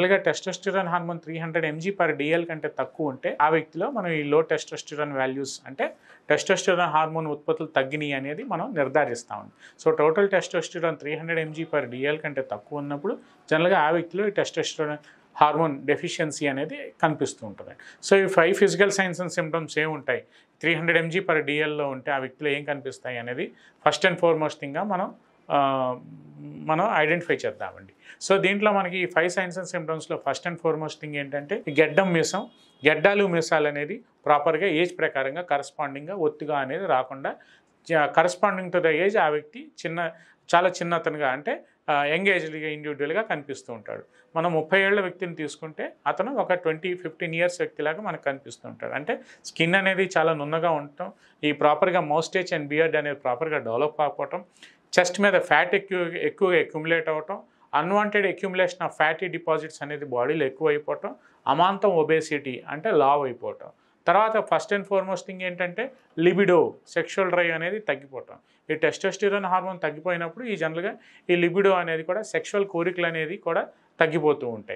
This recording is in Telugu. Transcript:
జనరల్‌గా టెస్టోస్టెరాన్ హార్మోన్ 300 mg/dl కంటే తక్కువ ఉంటే ఆ వ్యక్తిలో మనం ఈ లో టెస్టోస్టెరాన్ వాల్యూస్ అంటే టెస్టోస్టెరాన్ హార్మోన్ ఉత్పత్తులు తగ్గినాయి అనేది మనం నిర్ధారిస్తామండి. సో టోటల్ టెస్టోస్టెరాన్ 300 mg/dl కంటే తక్కువ ఉన్నప్పుడు జనరల్‌గా ఆ వ్యక్తిలో ఈ టెస్టోస్టెరాన్ హార్మోన్ డెఫిషియన్సీ అనేది కనిపిస్తూ ఉంటుంది. సో ఈ 5 ఫిజికల్ సైన్స్ అండ్ సింప్టమ్స్ ఏముంటాయి 300 mg/dlలో ఉంటే ఆ వ్యక్తిలో ఏం కనిపిస్తాయి అనేది ఫస్ట్ అండ్ ఫార్మోస్ట్ థింగ్‌గా మనం ఐడెంటిఫై చేద్దామండి. సో దీంట్లో మనకి 5 సైన్స్ అండ్ సిమ్టమ్స్‌లో ఫస్ట్ అండ్ ఫార్మోస్ట్ థింగ్ ఏంటంటే గెడ్డం మీసం, గెడ్డాలు మీసాలు అనేది ప్రాపర్‌గా ఏజ్ ప్రకారంగా కరస్పాండింగ్‌గా ఒత్తుగా అనేది రాకుండా కరస్పాండింగ్ టు ద ఏజ్ ఆ వ్యక్తి చాలా చిన్నతనుగా అంటే యంగ్ ఏజ్‌గా ఇండివిడ్యువల్‌గా కనిపిస్తూ ఉంటాడు. మనం 30 ఏళ్ల వ్యక్తిని తీసుకుంటే అతను ఒక 15 ఇయర్స్ వ్యక్తిలాగా మనకు కనిపిస్తూ ఉంటాడు. అంటే స్కిన్ అనేది చాలా నున్నగా ఉండటం, ఈ ప్రాపర్‌గా మౌస్టేచ్ అండ్ బియర్డ్ అనేది ప్రాపర్‌గా డెవలప్ అవ్వకపోవటం, చెస్ట్ మీద ఫ్యాట్ ఎక్కువగా అక్యుములేట్ అవ్వటం, unwanted accumulation of fatty deposits అనేది బాడీలో ఎక్కువైపోవటం, అమాంతం ఒబేసిటీ అంటే లావ్ అయిపోవటం. తర్వాత ఫస్ట్ అండ్ ఫార్మోస్ట్ థింగ్ ఏంటంటే లిబిడో, సెక్షువల్ డ్రైవ్ అనేది తగ్గిపోవటం. ఈ టెస్టోస్టెరాన్ హార్మోన్ తగ్గిపోయినప్పుడు జనరల్‌గా ఈ లిబిడో అనేది కూడా సెక్షువల్ కోరికలు అనేది కూడా తగ్గిపోతూ ఉంటాయి.